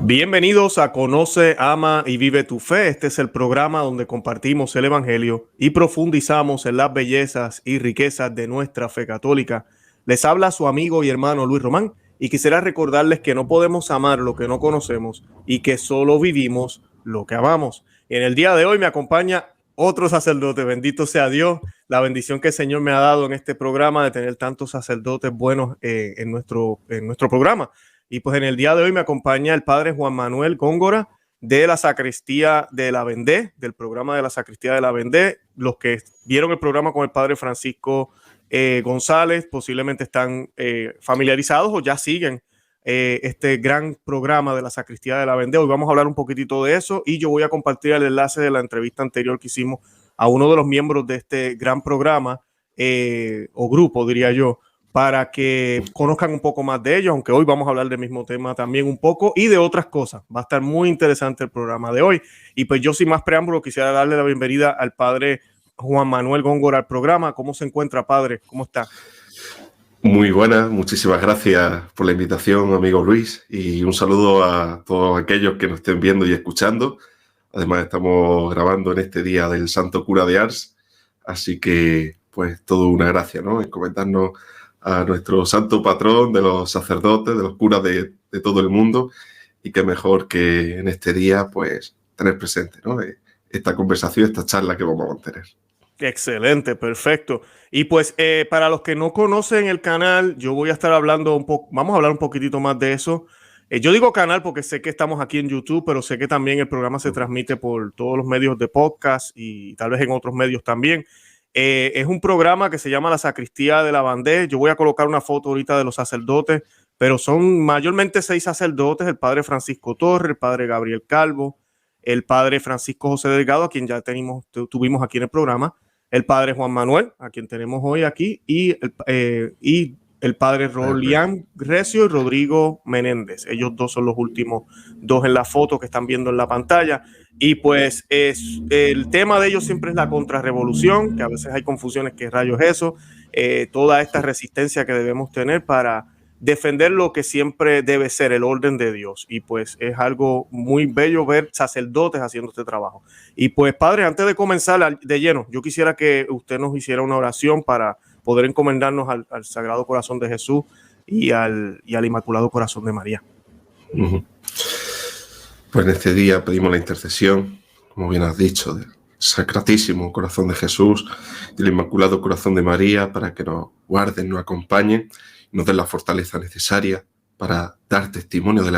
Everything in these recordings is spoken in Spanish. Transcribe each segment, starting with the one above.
Bienvenidos a Conoce, Ama y Vive tu Fe. Este es el programa donde compartimos el Evangelio y profundizamos en las bellezas y riquezas de nuestra fe católica. Les habla su amigo y hermano Luis Román y quisiera recordarles que no podemos amar lo que no conocemos y que solo vivimos lo que amamos. Y en el día de hoy me acompaña otro sacerdote. Bendito sea Dios, la bendición que el Señor me ha dado en este programa de tener tantos sacerdotes buenos en nuestro programa. Y pues en el día de hoy me acompaña el padre Juan Manuel Góngora de la Sacristía de la Vendée, del programa de la Sacristía de la Vendée. Los que vieron el programa con el padre Francisco González posiblemente están familiarizados o ya siguen este gran programa de la Sacristía de la Vendée. Hoy vamos a hablar un poquitito de eso y yo voy a compartir el enlace de la entrevista anterior que hicimos a uno de los miembros de este gran programa o grupo, diría yo, para que conozcan un poco más de ellos, aunque hoy vamos a hablar del mismo tema también un poco y de otras cosas. Va a estar muy interesante el programa de hoy. Y pues yo sin más preámbulo quisiera darle la bienvenida al padre Juan Manuel Góngora al programa. ¿Cómo se encuentra, padre? ¿Cómo está? Muy buenas, muchísimas gracias por la invitación, amigo Luis, y un saludo a todos aquellos que nos estén viendo y escuchando. Además estamos grabando en este día del Santo Cura de Ars, así que pues todo una gracia, ¿no? Encomendarnos a nuestro santo patrón de los sacerdotes, de los curas de todo el mundo, y qué mejor que en este día pues tener presente, ¿no? Esta conversación, esta charla que vamos a mantener. Excelente, perfecto. Y pues para los que no conocen el canal, yo voy a estar hablando un poco, vamos a hablar un poquitito más de eso. Yo digo canal porque sé que estamos aquí en YouTube, pero sé que también el programa se transmite por todos los medios de podcast y tal vez en otros medios también. Es un programa que se llama La Sacristía de la Vendée. Yo voy a colocar una foto ahorita de los sacerdotes, pero son mayormente 6 sacerdotes: el padre Francisco Torres, el padre Gabriel Calvo, el padre Francisco José Delgado, a quien ya tuvimos aquí en el programa, el padre Juan Manuel, a quien tenemos hoy aquí, y el padre Rolián Recio y Rodrigo Menéndez. Ellos dos son los últimos dos en la foto que están viendo en la pantalla. Y pues el tema de ellos siempre es la contrarrevolución, que a veces hay confusiones, ¿qué rayos es eso? Toda esta resistencia que debemos tener para defender lo que siempre debe ser el orden de Dios. Y pues es algo muy bello ver sacerdotes haciendo este trabajo. Y pues, padre, antes de comenzar de lleno, yo quisiera que usted nos hiciera una oración para poder encomendarnos al Sagrado Corazón de Jesús y al Inmaculado Corazón de María. Pues en este día pedimos la intercesión, como bien has dicho, del Sacratísimo Corazón de Jesús y del Inmaculado Corazón de María, para que nos guarden, nos acompañen y nos den la fortaleza necesaria para dar testimonio de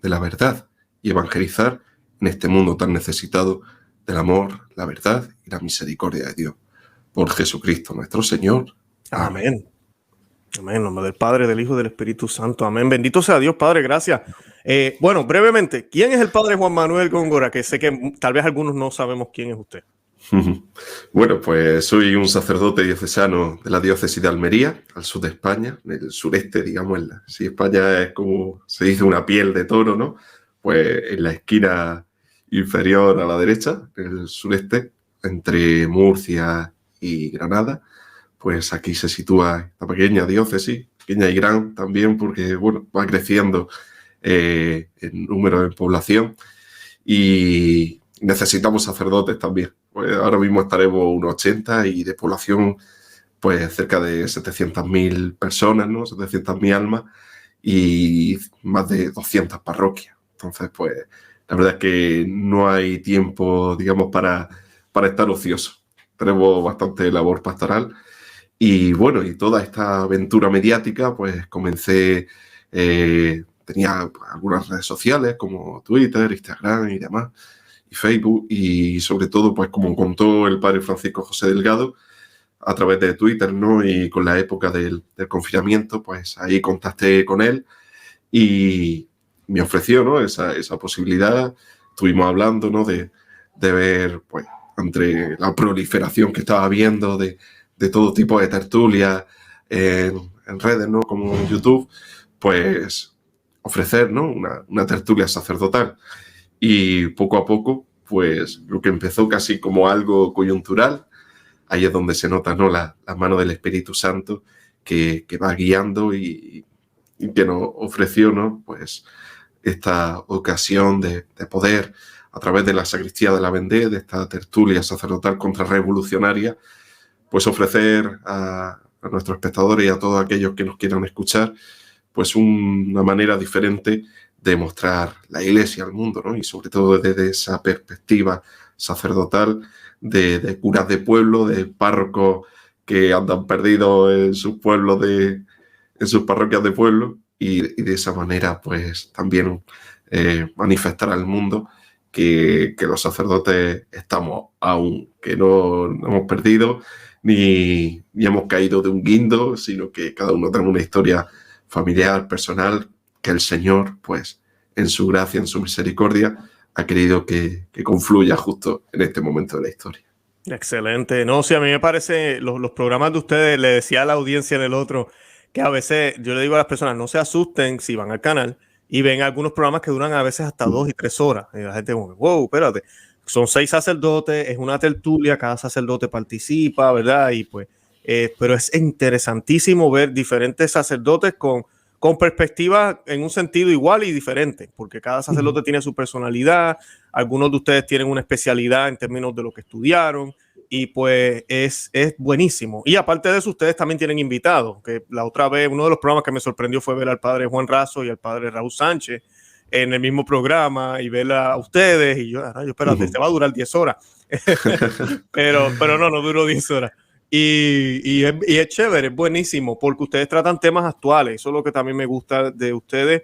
la verdad y evangelizar en este mundo tan necesitado del amor, la verdad y la misericordia de Dios. Por Jesucristo nuestro Señor. Amén. Amén. En nombre del Padre, del Hijo y del Espíritu Santo. Amén. Bendito sea Dios, Padre. Gracias. Bueno, brevemente, ¿quién es el padre Juan Manuel Góngora? Que sé que tal vez algunos no sabemos quién es usted. Bueno, pues soy un sacerdote diocesano de la diócesis de Almería, al sur de España, en el sureste, digamos. Si España es como se dice una piel de toro, ¿no? Pues en la esquina inferior a la derecha, en el sureste, entre Murcia y Granada, pues aquí se sitúa esta pequeña diócesis, pequeña y gran también, porque bueno, va creciendo en número de población y necesitamos sacerdotes también. Pues ahora mismo estaremos unos 80 y de población pues cerca de 700.000 personas, ¿no? 700.000 almas y más de 200 parroquias. Entonces, pues la verdad es que no hay tiempo, digamos, para estar ocioso. Tenemos bastante labor pastoral y bueno, y toda esta aventura mediática, pues comencé, tenía algunas redes sociales como Twitter, Instagram y demás, y Facebook, y sobre todo, pues como contó el padre Francisco José Delgado, a través de Twitter, ¿no? Y con la época del confinamiento, pues ahí contacté con él y me ofreció, ¿no? esa posibilidad. Estuvimos hablando, ¿no? de ver, pues, entre la proliferación que estaba habiendo de todo tipo de tertulias en redes, ¿no? Como en YouTube, pues ofrecer, ¿no? una tertulia sacerdotal. Y poco a poco, pues lo que empezó casi como algo coyuntural, ahí es donde se nota, ¿no? la mano del Espíritu Santo que va guiando y que nos ofreció, ¿no? Pues esta ocasión de poder, a través de la sacristía de la Vendée, de esta tertulia sacerdotal contrarrevolucionaria, pues ofrecer a nuestros espectadores y a todos aquellos que nos quieran escuchar, pues una manera diferente de mostrar la Iglesia al mundo, ¿no? Y sobre todo desde esa perspectiva sacerdotal de curas de pueblo, de párrocos que andan perdidos en sus pueblos, en sus parroquias de pueblo, y de esa manera pues también manifestar al mundo que los sacerdotes estamos aún, que no hemos perdido ni hemos caído de un guindo, sino que cada uno tiene una historia familiar, personal, que el Señor, pues, en su gracia, en su misericordia, ha querido que confluya justo en este momento de la historia. Excelente. No, sí, a mí me parece, los programas de ustedes, le decía a la audiencia en el otro, que a veces yo le digo a las personas, no se asusten si van al canal y ven algunos programas que duran a veces hasta 2 y 3 horas. Y la gente como, wow, espérate, son 6 sacerdotes, es una tertulia, cada sacerdote participa, ¿verdad? Y pues, pero es interesantísimo ver diferentes sacerdotes con perspectivas en un sentido igual y diferente, porque cada sacerdote tiene su personalidad, algunos de ustedes tienen una especialidad en términos de lo que estudiaron, y pues es buenísimo. Y aparte de eso, ustedes también tienen invitados, que la otra vez, uno de los programas que me sorprendió fue ver al padre Juan Razo y al padre Raúl Sánchez en el mismo programa, y ver a ustedes, y yo, espérate, este va a durar 10 horas, pero no duró 10 horas. Y es chévere, es buenísimo, porque ustedes tratan temas actuales. Eso es lo que también me gusta de ustedes.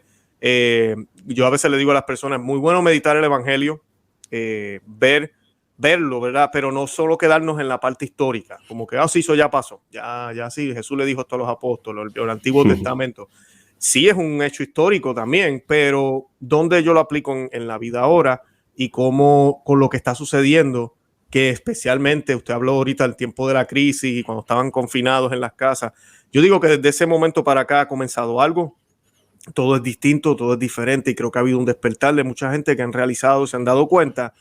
Yo a veces le digo a las personas, muy bueno meditar el evangelio, verlo, ¿verdad? Pero no solo quedarnos en la parte histórica, como que, sí, eso ya pasó, ya sí, Jesús le dijo esto a los apóstoles, el Antiguo Testamento. Sí es un hecho histórico también, pero ¿dónde yo lo aplico en la vida ahora? Y cómo con lo que está sucediendo, que especialmente usted habló ahorita del tiempo de la crisis y cuando estaban confinados en las casas. Yo digo que desde ese momento para acá ha comenzado algo. Todo es distinto, todo es diferente, y creo que ha habido un despertar de mucha gente que han realizado, se han dado cuenta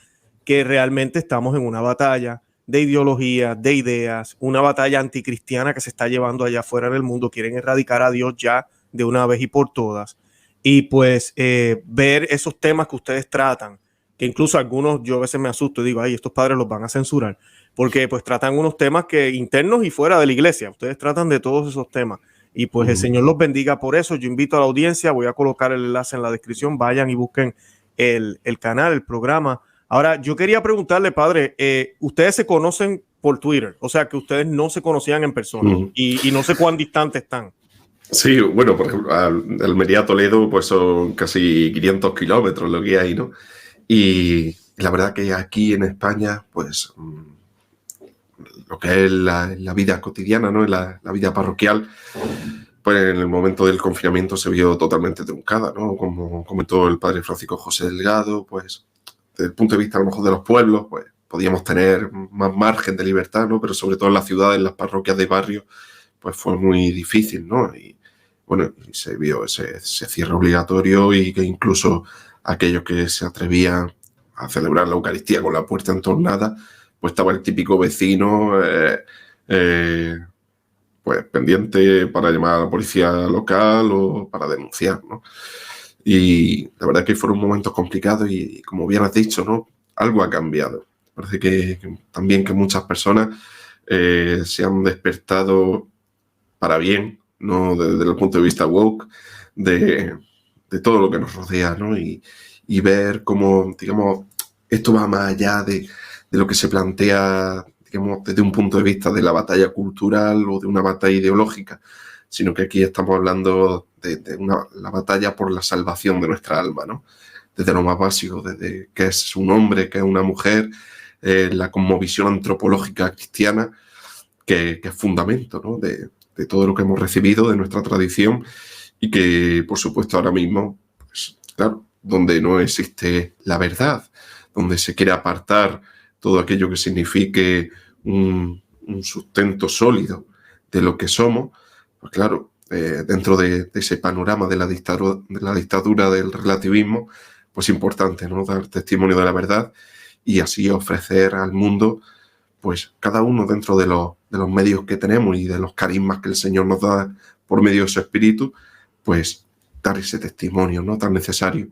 que realmente estamos en una batalla de ideología, de ideas, una batalla anticristiana que se está llevando allá afuera en el mundo. Quieren erradicar a Dios ya de una vez y por todas. Y pues ver esos temas que ustedes tratan, que incluso algunos yo a veces me asusto y digo, estos padres los van a censurar, porque pues tratan unos temas que internos y fuera de la iglesia. Ustedes tratan de todos esos temas, y pues el Señor los bendiga por eso. Yo invito a la audiencia, voy a colocar el enlace en la descripción, vayan y busquen el canal, el programa. Ahora, yo quería preguntarle, padre, ustedes se conocen por Twitter, o sea que ustedes no se conocían en persona, y no sé cuán distantes están. Sí, bueno, por ejemplo, Almería a Toledo pues son casi 500 kilómetros lo que hay, ¿no? Y la verdad que aquí en España, pues lo que es la vida cotidiana, ¿no? La vida parroquial, pues en el momento del confinamiento se vio totalmente truncada, ¿no? Como comentó el padre Francisco José Delgado, pues desde el punto de vista a lo mejor de los pueblos, pues podíamos tener más margen de libertad, ¿no? Pero sobre todo en las ciudades, en las parroquias de barrio, pues fue muy difícil, ¿no? Y bueno, se vio ese cierre obligatorio, y que incluso aquellos que se atrevían a celebrar la Eucaristía con la puerta entornada, pues estaba el típico vecino pues pendiente para llamar a la policía local o para denunciar, ¿no? Y la verdad que fueron momentos complicados, y como bien has dicho, ¿no? Algo ha cambiado. Parece que también que muchas personas se han despertado para bien, ¿no? Desde el punto de vista woke, de todo lo que nos rodea, ¿no? Y ver cómo, digamos, esto va más allá de lo que se plantea, digamos, desde un punto de vista de la batalla cultural o de una batalla ideológica, sino que aquí estamos hablando de la batalla por la salvación de nuestra alma, ¿no? Desde lo más básico, desde qué es un hombre, qué es una mujer, la cosmovisión antropológica cristiana, que es fundamento, ¿no? de todo lo que hemos recibido de nuestra tradición, y que, por supuesto, ahora mismo, pues, claro, donde no existe la verdad, donde se quiere apartar todo aquello que signifique un sustento sólido de lo que somos, pues claro, dentro de ese panorama de la dictadura del relativismo, pues importante, ¿no? Dar testimonio de la verdad, y así ofrecer al mundo, pues cada uno dentro de los medios que tenemos y de los carismas que el Señor nos da por medio de su espíritu, pues dar ese testimonio, ¿no?, tan necesario.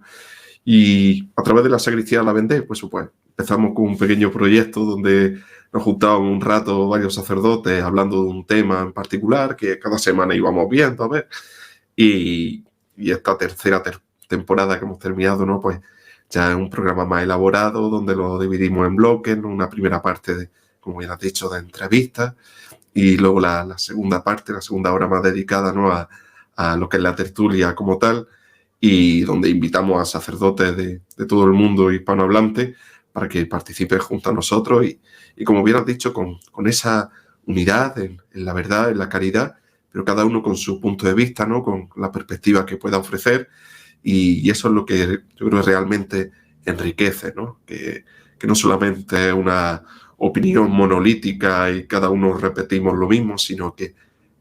Y a través de la Sacristía de la Vendée, pues empezamos con un pequeño proyecto donde nos juntábamos un rato varios sacerdotes hablando de un tema en particular que cada semana íbamos viendo, a ver. Y esta tercera temporada que hemos terminado, ¿no?, pues ya es un programa más elaborado donde lo dividimos en bloques, ¿no? Una primera parte, como ya has dicho, de entrevistas, y luego la segunda parte, la segunda hora más dedicada, ¿no?, a lo que es la tertulia como tal, y donde invitamos a sacerdotes de todo el mundo hispanohablante para que participen junto a nosotros y como bien has dicho, con esa unidad en la verdad, en la caridad, pero cada uno con su punto de vista, ¿no?, con la perspectiva que pueda ofrecer, y eso es lo que yo creo realmente enriquece, ¿no? Que no solamente es una opinión monolítica y cada uno repetimos lo mismo, sino que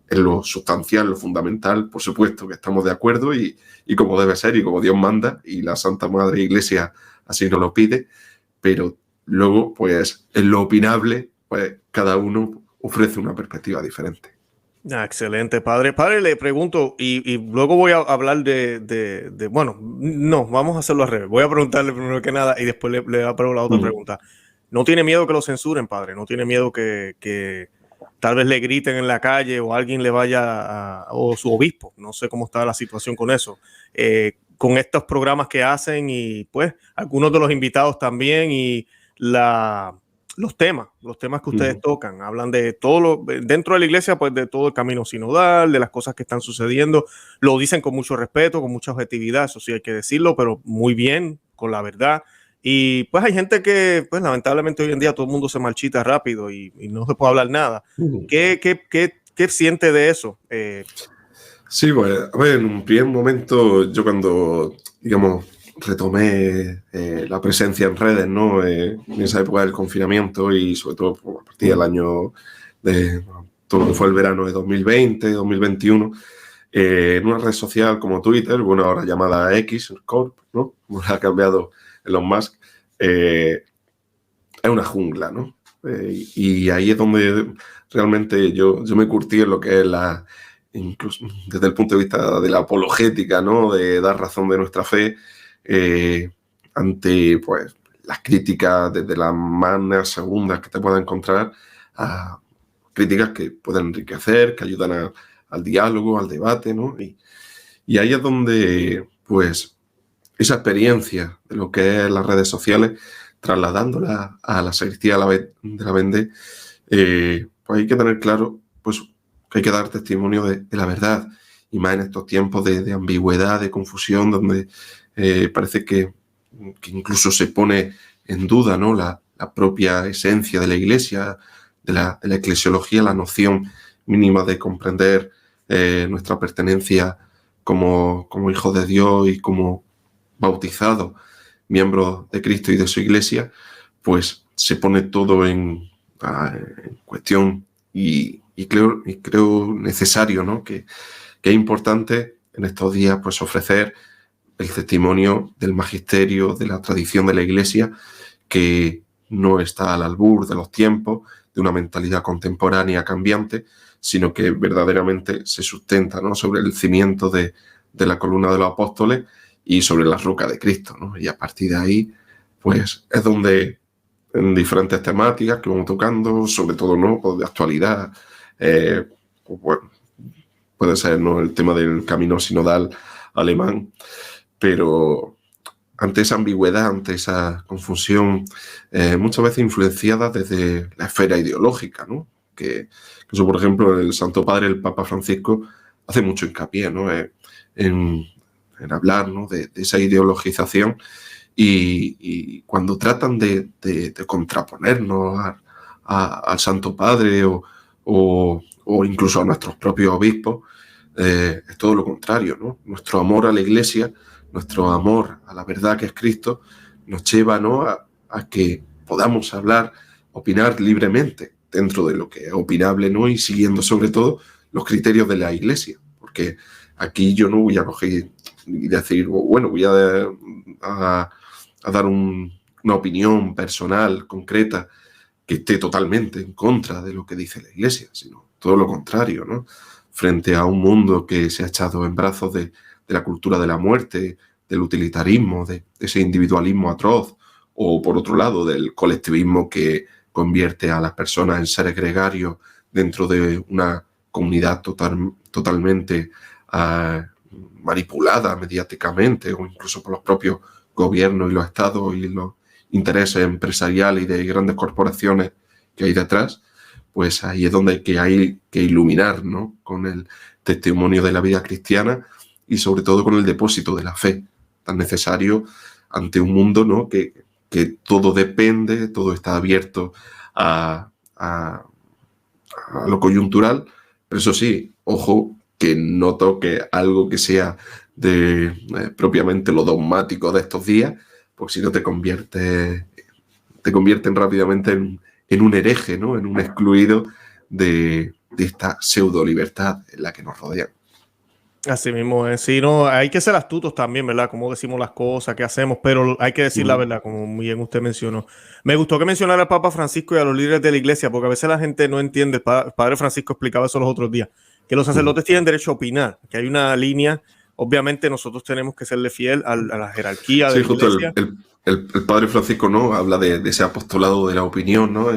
en lo sustancial, lo fundamental, por supuesto que estamos de acuerdo y como debe ser y como Dios manda y la Santa Madre Iglesia así nos lo pide, pero luego, pues, en lo opinable, pues cada uno ofrece una perspectiva diferente. Excelente, padre. Padre, le pregunto, y luego voy a hablar bueno, no, vamos a hacerlo al revés. Voy a preguntarle primero que nada y después le hago la otra pregunta. ¿No tiene miedo que lo censuren, padre? ¿No tiene miedo que tal vez le griten en la calle o alguien le vaya o su obispo? No sé cómo está la situación con eso. Con estos programas que hacen y pues algunos de los invitados también y los temas que ustedes tocan, hablan de todo dentro de la iglesia, pues de todo el camino sinodal, de las cosas que están sucediendo, lo dicen con mucho respeto, con mucha objetividad, eso sí hay que decirlo, pero muy bien, con la verdad. Y pues hay gente que, pues lamentablemente hoy en día todo el mundo se marchita rápido y no se puede hablar nada. ¿Qué siente de eso? Sí, pues, a ver, en un primer momento, yo cuando, digamos, retomé la presencia en redes, ¿no?, en esa época del confinamiento y sobre todo a partir del año de todo lo que fue el verano de 2020, 2021, en una red social como Twitter, bueno, ahora llamada X Corp, ¿no?, como la ha cambiado Elon Musk, es una jungla, ¿no? Y ahí es donde realmente yo me curtí en lo que es incluso desde el punto de vista de la apologética, ¿no?, de dar razón de nuestra fe ante, pues, las críticas desde las más segundas que te puedas encontrar a críticas que pueden enriquecer, que ayudan al diálogo, al debate, ¿no? Y ahí es donde, pues, esa experiencia de lo que es las redes sociales, trasladándola a la Sacristía de la Vendée, pues hay que tener claro, pues, que hay que dar testimonio de la verdad, y más en estos tiempos de ambigüedad, de confusión, donde parece que incluso se pone en duda, ¿no?, la propia esencia de la Iglesia, de la eclesiología, la noción mínima de comprender nuestra pertenencia como hijos de Dios y como bautizados, miembros de Cristo y de su Iglesia, pues se pone todo en cuestión y creo necesario, ¿no?, que es importante en estos días, pues, ofrecer el testimonio del magisterio, de la tradición de la Iglesia, que no está al albur de los tiempos, de una mentalidad contemporánea cambiante, sino que verdaderamente se sustenta, ¿no?, sobre el cimiento de la columna de los apóstoles y sobre la roca de Cristo, ¿no? Y a partir de ahí, pues, es donde en diferentes temáticas que vamos tocando, sobre todo, ¿no?, pues, de actualidad, pues, bueno, puede ser, ¿no?, el tema del camino sinodal alemán, pero ante esa ambigüedad, ante esa confusión, muchas veces influenciada desde la esfera ideológica, ¿no?, que eso, por ejemplo, el Santo Padre, el Papa Francisco, hace mucho hincapié, ¿no?, en hablar, ¿no?, de esa ideologización, y cuando tratan de contraponernos al Santo Padre o incluso a nuestros propios obispos, es todo lo contrario, ¿no? Nuestro amor a la Iglesia, nuestro amor a la verdad que es Cristo, nos lleva, ¿no?, a que podamos hablar, opinar libremente dentro de lo que es opinable, ¿no?, y siguiendo sobre todo los criterios de la Iglesia, porque aquí yo no voy a coger y decir, bueno, voy a dar una opinión personal, concreta, que esté totalmente en contra de lo que dice la Iglesia, sino todo lo contrario, ¿no? Frente a un mundo que se ha echado en brazos de la cultura de la muerte, del utilitarismo, de ese individualismo atroz, o por otro lado, del colectivismo que convierte a las personas en seres gregarios dentro de una comunidad totalmente manipulada mediáticamente o incluso por los propios gobiernos y los estados y los intereses empresariales y de grandes corporaciones que hay detrás, pues ahí es donde hay que iluminar, ¿no? Con el testimonio de la vida cristiana y sobre todo con el depósito de la fe, tan necesario ante un mundo, ¿no? que todo depende, todo está abierto a lo coyuntural, pero eso sí, ojo, que no toque algo que sea de propiamente lo dogmático de estos días, porque si no te convierten rápidamente en un hereje, ¿no? En un excluido de esta pseudo libertad en la que nos rodean. Así mismo es. Sí, no, hay que ser astutos también, ¿verdad? Cómo decimos las cosas, qué hacemos, pero hay que decir la verdad, como bien usted mencionó. Me gustó que mencionara al Papa Francisco y a los líderes de la iglesia, porque a veces la gente no entiende. El Padre Francisco explicaba eso los otros días, que los sacerdotes tienen derecho a opinar, que hay una línea. Obviamente nosotros tenemos que serle fiel a la jerarquía de la iglesia. El Padre Francisco, ¿no? Habla de ese apostolado de la opinión, ¿no?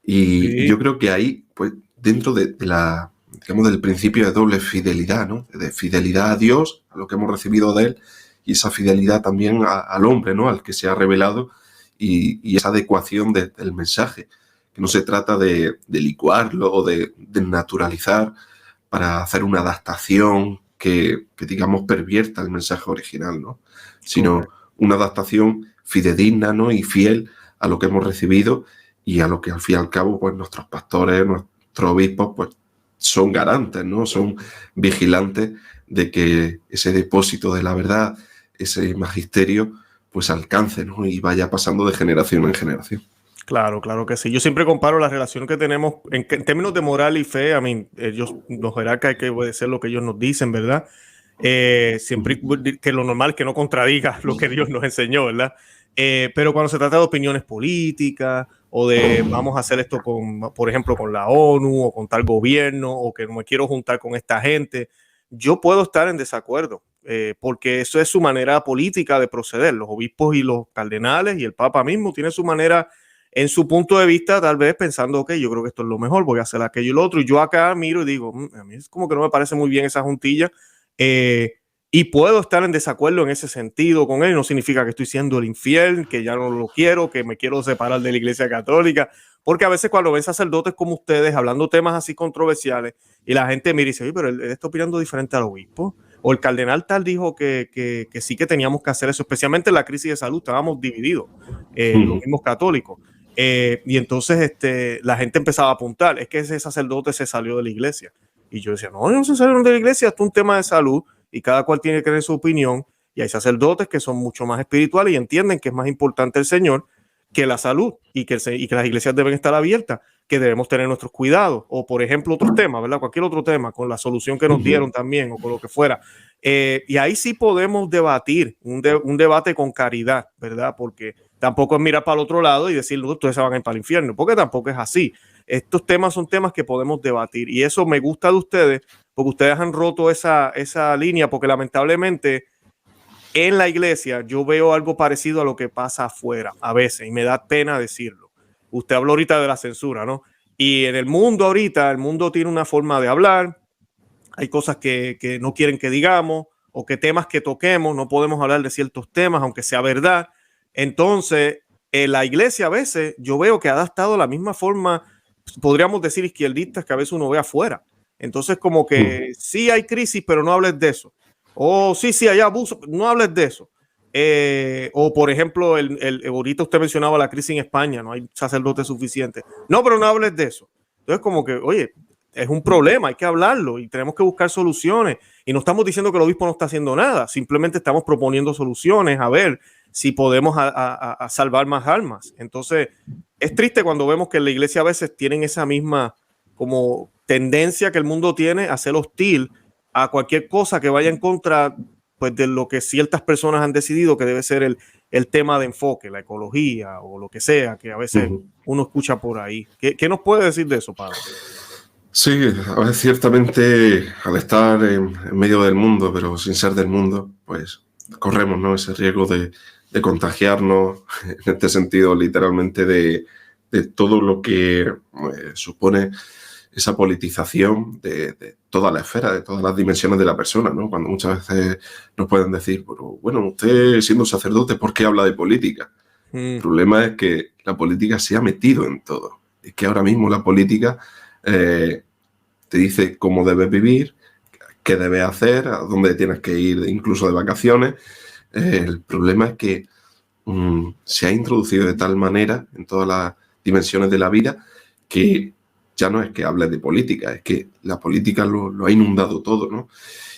Y yo creo que ahí, pues, dentro de la, digamos, del principio de doble fidelidad, ¿no? De fidelidad a Dios, a lo que hemos recibido de Él, y esa fidelidad también al hombre, ¿no? Al que se ha revelado, y esa adecuación del mensaje, que no se trata de licuarlo o de naturalizar para hacer una adaptación que digamos, pervierta el mensaje original, ¿no? Sino una adaptación fidedigna, ¿no? Y fiel a lo que hemos recibido y a lo que al fin y al cabo, pues nuestros pastores, nuestros obispos, pues son garantes, ¿no? Son vigilantes de que ese depósito de la verdad, ese magisterio, pues alcance, ¿no? Y vaya pasando de generación en generación. Claro, claro que sí. Yo siempre comparo la relación que tenemos en términos de moral y fe. A mí, ellos, los jerarcas, hay que obedecer lo que ellos nos dicen, ¿verdad? Siempre que lo normal es que no contradiga lo que Dios nos enseñó, ¿verdad? Pero cuando se trata de opiniones políticas o de vamos a hacer esto con, por ejemplo, con la ONU o con tal gobierno o que no me quiero juntar con esta gente, yo puedo estar en desacuerdo porque eso es su manera política de proceder. Los obispos y los cardenales y el Papa mismo tienen su manera en su punto de vista, tal vez pensando, ok, yo creo que esto es lo mejor, voy a hacer aquello y lo otro. Y yo acá miro y digo, a mí es como que no me parece muy bien esa juntilla. Y puedo estar en desacuerdo en ese sentido con él. No significa que estoy siendo el infiel, que ya no lo quiero, que me quiero separar de la Iglesia Católica. Porque a veces cuando ven sacerdotes como ustedes hablando temas así controversiales y la gente mira y dice, oye, pero él está opinando diferente al obispo. O el cardenal tal dijo que sí que teníamos que hacer eso, especialmente en la crisis de salud, estábamos divididos, los mismos católicos. Y entonces la gente empezaba a apuntar, es que ese sacerdote se salió de la iglesia. Y yo decía, no se salieron de la iglesia, esto es un tema de salud y cada cual tiene que tener su opinión. Y hay sacerdotes que son mucho más espirituales y entienden que es más importante el Señor que la salud y que las iglesias deben estar abiertas, que debemos tener nuestros cuidados. O, por ejemplo, otros temas, ¿verdad? Cualquier otro tema, con la solución que nos dieron también o con lo que fuera. Y ahí sí podemos debatir, un debate con caridad, ¿verdad? Porque tampoco es mirar para el otro lado y decir, no, ustedes se van a ir para el infierno, porque tampoco es así. Estos temas son temas que podemos debatir y eso me gusta de ustedes, porque ustedes han roto esa línea, porque lamentablemente en la iglesia yo veo algo parecido a lo que pasa afuera a veces y me da pena decirlo. Usted habló ahorita de la censura, ¿no? Y en el mundo ahorita, el mundo tiene una forma de hablar, hay cosas que no quieren que digamos o que temas que toquemos, no podemos hablar de ciertos temas, aunque sea verdad. Entonces, en la iglesia a veces yo veo que ha adaptado la misma forma, podríamos decir izquierdistas que a veces uno ve afuera. Entonces, como que sí hay crisis, pero no hables de eso. O sí, hay abuso, no hables de eso. O por ejemplo, ahorita usted mencionaba la crisis en España, no hay sacerdotes suficientes. No, pero no hables de eso. Entonces, como que, oye, es un problema, hay que hablarlo y tenemos que buscar soluciones. Y no estamos diciendo que el obispo no está haciendo nada, simplemente estamos proponiendo soluciones a ver si podemos a salvar más almas. Entonces, es triste cuando vemos que en la iglesia a veces tienen esa misma como tendencia que el mundo tiene a ser hostil a cualquier cosa que vaya en contra pues, de lo que ciertas personas han decidido que debe ser el tema de enfoque, la ecología o lo que sea, que a veces uno escucha por ahí. ¿Qué nos puede decir de eso, Pablo? Sí, a ver, ciertamente al estar en medio del mundo, pero sin ser del mundo, pues corremos, ¿no?, ese riesgo de contagiarnos, en este sentido, literalmente, de todo lo que supone esa politización de toda la esfera, de todas las dimensiones de la persona, ¿no? Cuando muchas veces nos pueden decir, pero bueno, usted siendo sacerdote, ¿por qué habla de política? El problema es que la política se ha metido en todo. Es que ahora mismo la política te dice cómo debes vivir, qué debes hacer, a dónde tienes que ir, incluso de vacaciones. El problema es que se ha introducido de tal manera en todas las dimensiones de la vida que ya no es que hable de política, es que la política lo ha inundado todo, ¿no?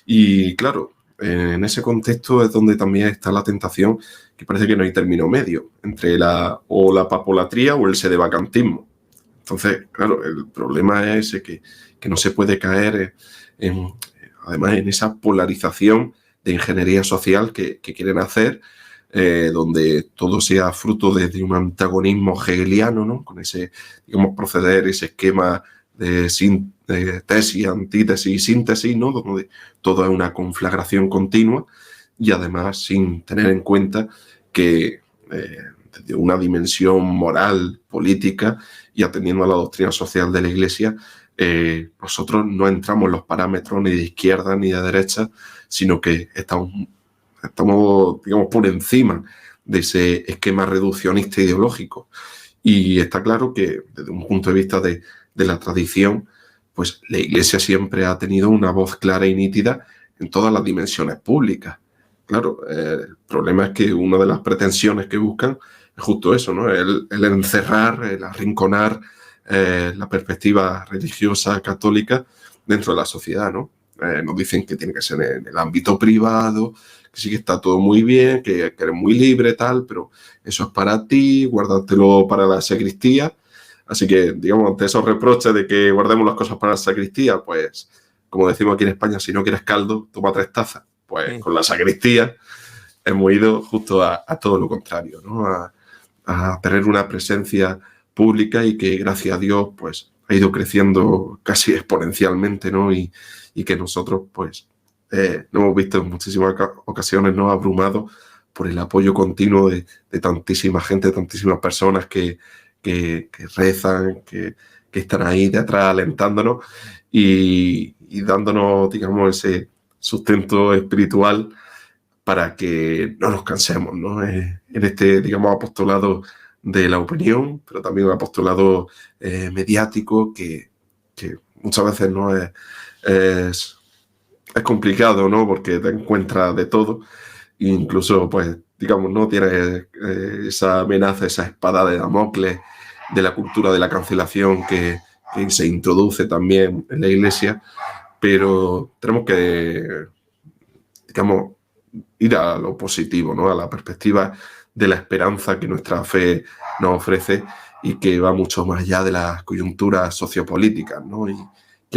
Y claro, en ese contexto es donde también está la tentación, que parece que no hay término medio entre la papolatría o el sedevacantismo. Entonces, claro, el problema es ese, que no se puede caer además en esa polarización de ingeniería social que quieren hacer, donde todo sea fruto de un antagonismo hegeliano, ¿no? Con ese, digamos, proceder, ese esquema de tesis, antítesis y síntesis, ¿no? Donde todo es una conflagración continua y además sin tener en cuenta que desde una dimensión moral, política y atendiendo a la doctrina social de la Iglesia, nosotros no entramos en los parámetros ni de izquierda ni de derecha, sino que estamos, digamos, por encima de ese esquema reduccionista ideológico. Y está claro que desde un punto de vista de la tradición, pues la Iglesia siempre ha tenido una voz clara y nítida en todas las dimensiones públicas. Claro, el problema es que una de las pretensiones que buscan es justo eso, ¿no? El encerrar, el arrinconar la perspectiva religiosa católica dentro de la sociedad, ¿no? Nos dicen que tiene que ser en el ámbito privado, que sí que está todo muy bien, que eres muy libre, tal, pero eso es para ti, guárdatelo para la sacristía. Así que, digamos, ante esos reproches de que guardemos las cosas para la sacristía, pues, como decimos aquí en España, si no quieres caldo, toma 3 tazas. Pues con la sacristía hemos ido justo a todo lo contrario, ¿no? A tener una presencia pública y que, gracias a Dios, pues ha ido creciendo casi exponencialmente, ¿no? Y que nosotros, pues, nos hemos visto en muchísimas ocasiones, ¿no?, abrumados por el apoyo continuo de tantísima gente, de tantísimas personas que rezan, que están ahí detrás alentándonos y dándonos, digamos, ese sustento espiritual para que no nos cansemos, ¿no? En este, digamos, apostolado de la opinión, pero también un apostolado mediático que muchas veces no es complicado, ¿no? Porque te encuentras de todo e incluso, pues, digamos, no tienes esa amenaza, esa espada de Damocles de la cultura de la cancelación que se introduce también en la Iglesia, pero tenemos que, digamos, ir a lo positivo, ¿no? A la perspectiva de la esperanza que nuestra fe nos ofrece y que va mucho más allá de las coyunturas sociopolíticas, ¿no? Y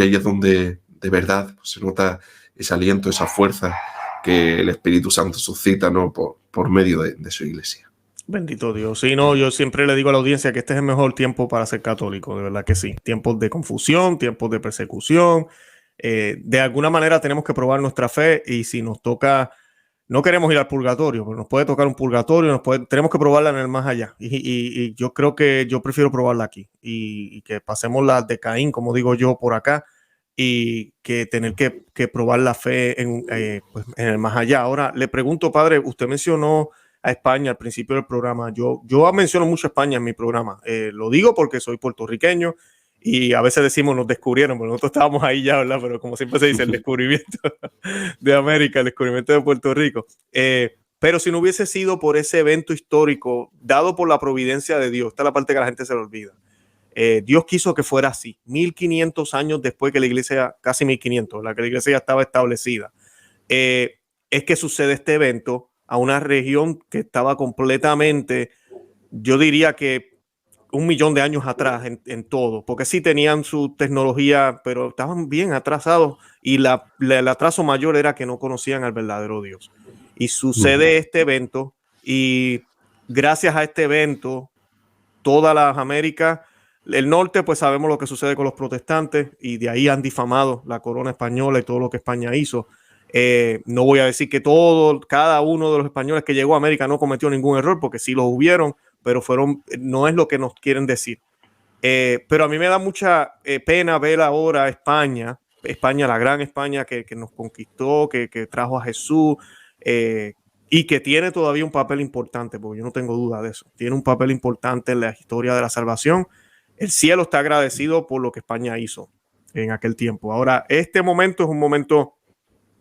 ahí es donde de verdad pues, se nota ese aliento, esa fuerza que el Espíritu Santo suscita, ¿no?, por medio de su Iglesia. Bendito Dios. Sí, no, yo siempre le digo a la audiencia que este es el mejor tiempo para ser católico, de verdad que sí. Tiempos de confusión, tiempos de persecución. De alguna manera tenemos que probar nuestra fe y si nos toca, no queremos ir al purgatorio, pero nos puede tocar un purgatorio, tenemos que probarla en el más allá. Y yo creo que yo prefiero probarla aquí y que pasemos la de Caín, como digo yo, por acá y que tener que probar la fe pues, en el más allá. Ahora, le pregunto, padre, usted mencionó a España al principio del programa. Yo menciono mucho España en mi programa. Lo digo porque soy puertorriqueño y a veces decimos nos descubrieron, pero nosotros estábamos ahí ya, ¿verdad? Pero como siempre se dice, el descubrimiento de América, el descubrimiento de Puerto Rico. Pero si no hubiese sido por ese evento histórico dado por la providencia de Dios, esta es la parte que la gente se le olvida. Dios quiso que fuera así, 1500 años después que la iglesia, casi 1500, la que la iglesia ya estaba establecida. Es que sucede este evento a una región que estaba completamente, yo diría que 1.000.000 de años atrás en todo, porque sí tenían su tecnología, pero estaban bien atrasados y el atraso mayor era que no conocían al verdadero Dios. Y sucede este evento y gracias a este evento, todas las Américas El norte, pues sabemos lo que sucede con los protestantes y de ahí han difamado la corona española y todo lo que España hizo. No voy a decir que cada uno de los españoles que llegó a América no cometió ningún error, porque sí los hubieron, pero no es lo que nos quieren decir. Pero a mí me da mucha pena ver ahora España, la gran España que nos conquistó, que trajo a Jesús, y que tiene todavía un papel importante, porque yo no tengo duda de eso. Tiene un papel importante en la historia de la salvación. El cielo está agradecido por lo que España hizo en aquel tiempo. Ahora, este momento es un momento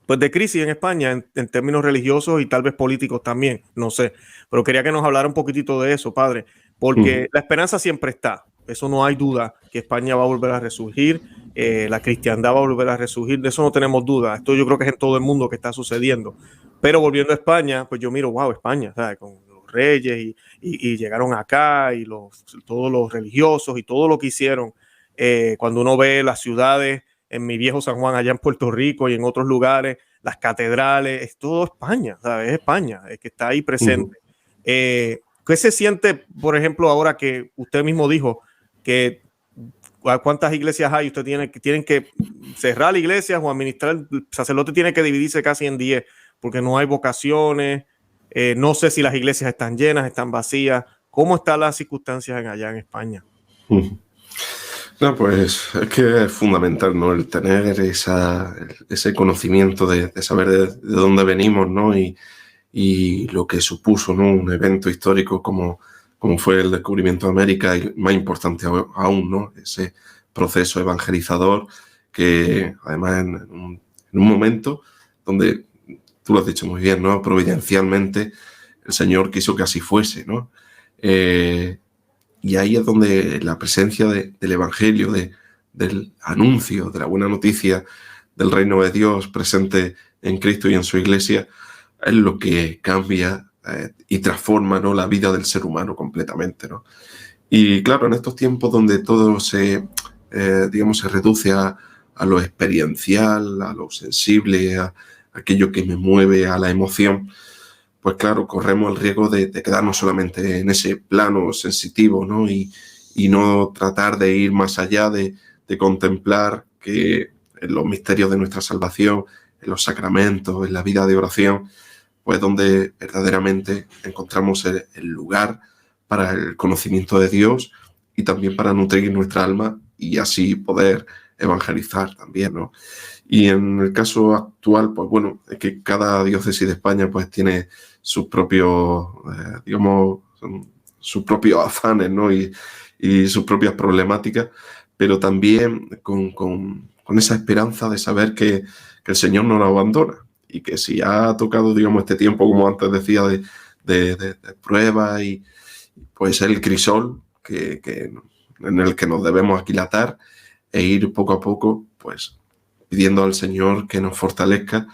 pues de crisis en España en términos religiosos y tal vez políticos también, no sé, pero quería que nos hablara un poquitito de eso, padre, porque la esperanza siempre está, eso no hay duda, que España va a volver a resurgir, la cristiandad va a volver a resurgir, de eso no tenemos duda, esto yo creo que es en todo el mundo que está sucediendo, pero volviendo a España, pues yo miro, wow, España, ¿sabes? Con los reyes y llegaron acá y todos los religiosos y todo lo que hicieron, cuando uno ve las ciudades, en mi viejo San Juan, allá en Puerto Rico y en otros lugares, las catedrales, es todo España, ¿sabes? Es España, es que está ahí presente. ¿Qué se siente, por ejemplo, ahora que usted mismo dijo que cuántas iglesias hay? Usted tienen que cerrar iglesias o administrar, el sacerdote tiene que dividirse casi en 10 porque no hay vocaciones, no sé si las iglesias están llenas, están vacías. ¿Cómo están las circunstancias allá en España? No, pues es que es fundamental, ¿no? El tener ese conocimiento de saber de dónde venimos, ¿no? Y lo que supuso, ¿no? Un evento histórico como fue el descubrimiento de América y más importante aún, ¿no? Ese proceso evangelizador que además en un momento donde, tú lo has dicho muy bien, ¿no? Providencialmente el Señor quiso que así fuese, ¿no? Y ahí es donde la presencia del Evangelio, del anuncio, de la buena noticia del reino de Dios presente en Cristo y en su iglesia, es lo que cambia y transforma, ¿no? La vida del ser humano completamente, ¿no? Y claro, en estos tiempos donde todo se reduce a lo experiencial, a lo sensible, a aquello que me mueve, a la emoción, pues claro, corremos el riesgo de quedarnos solamente en ese plano sensitivo, ¿no? Y no tratar de ir más allá, de contemplar que en los misterios de nuestra salvación, en los sacramentos, en la vida de oración, pues donde verdaderamente encontramos el lugar para el conocimiento de Dios y también para nutrir nuestra alma y así poder evangelizar también, ¿no? Y en el caso actual, pues bueno, es que cada diócesis de España pues tiene sus propios, sus propios afanes, ¿no? Y sus propias problemáticas, pero también con esa esperanza de saber que el Señor no nos abandona y que si ha tocado, digamos, este tiempo, como antes decía, de prueba y pues el crisol en el que nos debemos aquilatar e ir poco a poco, pues pidiendo al Señor que nos fortalezca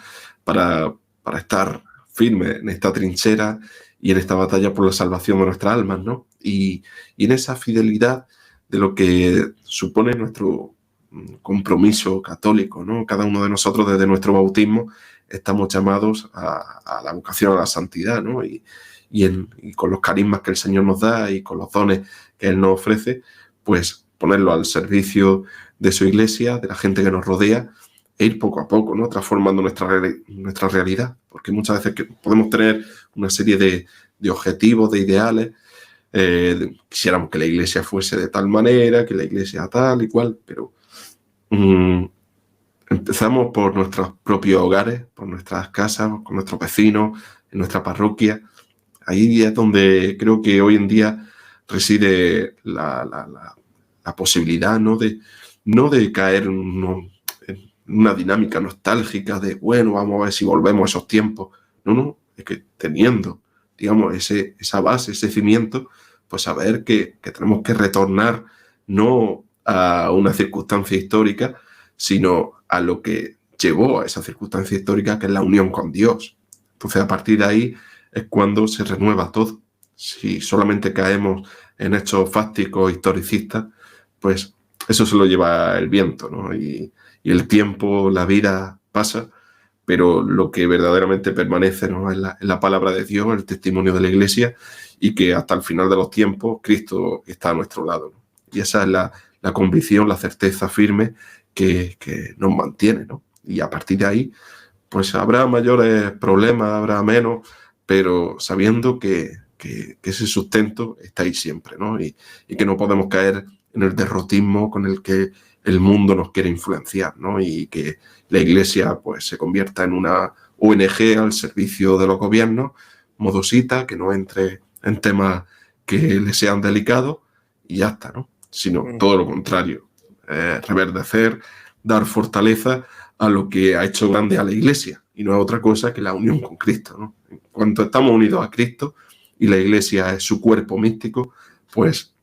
para estar firmes en esta trinchera y en esta batalla por la salvación de nuestras almas, ¿no? Y en esa fidelidad de lo que supone nuestro compromiso católico, ¿no? Cada uno de nosotros desde nuestro bautismo estamos llamados a la vocación a la santidad, ¿no? Y con los carismas que el Señor nos da y con los dones que Él nos ofrece, pues ponerlo al servicio de su iglesia, de la gente que nos rodea, e ir poco a poco, ¿no? Transformando nuestra realidad, porque muchas veces que podemos tener una serie de objetivos, de ideales, quisiéramos que la iglesia fuese de tal manera, que la iglesia tal y cual, pero empezamos por nuestros propios hogares, por nuestras casas, con nuestros vecinos, en nuestra parroquia. Ahí es donde creo que hoy en día reside la posibilidad, ¿no? No de caer en una dinámica nostálgica de, bueno, vamos a ver si volvemos a esos tiempos. No, es que teniendo, digamos, esa base, ese cimiento, pues saber que tenemos que retornar no a una circunstancia histórica, sino a lo que llevó a esa circunstancia histórica, que es la unión con Dios. Entonces, a partir de ahí es cuando se renueva todo. Si solamente caemos en hechos fácticos, historicistas, pues eso se lo lleva el viento, ¿no? Y el tiempo, la vida pasa, pero lo que verdaderamente permanece, ¿no? es la palabra de Dios, el testimonio de la Iglesia, y que hasta el final de los tiempos Cristo está a nuestro lado, ¿no? Y esa es la convicción, la certeza firme que nos mantiene, ¿no? Y a partir de ahí, pues habrá mayores problemas, habrá menos, pero sabiendo que ese sustento está ahí siempre, ¿no? Y que no podemos caer en el derrotismo con el que el mundo nos quiere influenciar, ¿no? Y que la Iglesia pues se convierta en una ONG al servicio de los gobiernos, modosita, que no entre en temas que le sean delicados y ya está, ¿no? Sino todo lo contrario, reverdecer, dar fortaleza a lo que ha hecho grande a la Iglesia, y no es otra cosa que la unión con Cristo, ¿no? En cuanto estamos unidos a Cristo y la Iglesia es su cuerpo místico, pues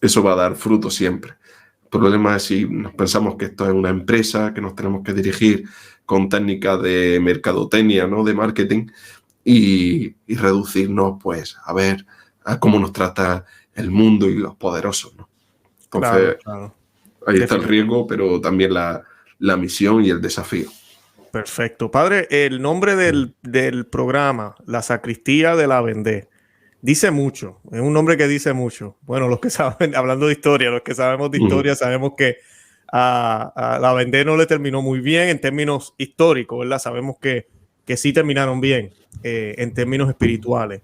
eso va a dar fruto siempre. El problema es si nos pensamos que esto es una empresa, que nos tenemos que dirigir con técnicas de mercadotecnia, ¿no? De marketing, y reducirnos pues a ver a cómo nos trata el mundo y los poderosos, ¿no? Entonces, claro. Ahí está el riesgo, pero también la misión y el desafío. Perfecto. Padre, el nombre del programa, La Sacristía de la Vendée, dice mucho. Es un nombre que dice mucho. Bueno, los que saben, hablando de historia, los que sabemos de historia, sabemos que a la Vendée no le terminó muy bien en términos históricos, ¿verdad? Sabemos que sí terminaron bien en términos espirituales.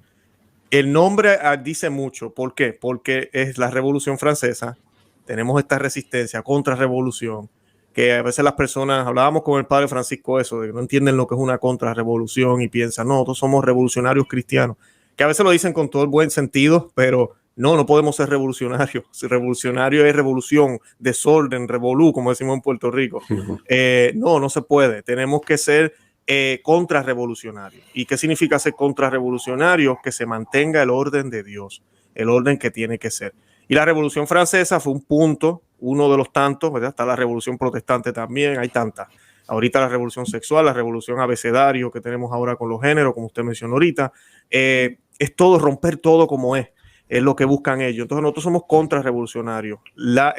El nombre dice mucho. ¿Por qué? Porque es la Revolución Francesa. Tenemos esta resistencia contrarrevolución, que a veces las personas, hablábamos con el padre Francisco eso, de que no entienden lo que es una contrarrevolución y piensan, no, nosotros somos revolucionarios cristianos, que a veces lo dicen con todo el buen sentido, pero no podemos ser revolucionarios. Si revolucionario es revolución, desorden, revolú, como decimos en Puerto Rico. No se puede. Tenemos que ser contrarrevolucionarios. ¿Y qué significa ser contrarrevolucionario? Que se mantenga el orden de Dios, el orden que tiene que ser. Y la Revolución Francesa fue un punto, uno de los tantos, ¿verdad? Está la Revolución Protestante también, hay tantas. Ahorita la Revolución Sexual, la Revolución Abecedario que tenemos ahora con los géneros, como usted mencionó ahorita. Es todo, romper todo como es lo que buscan ellos. Entonces nosotros somos contrarrevolucionarios. La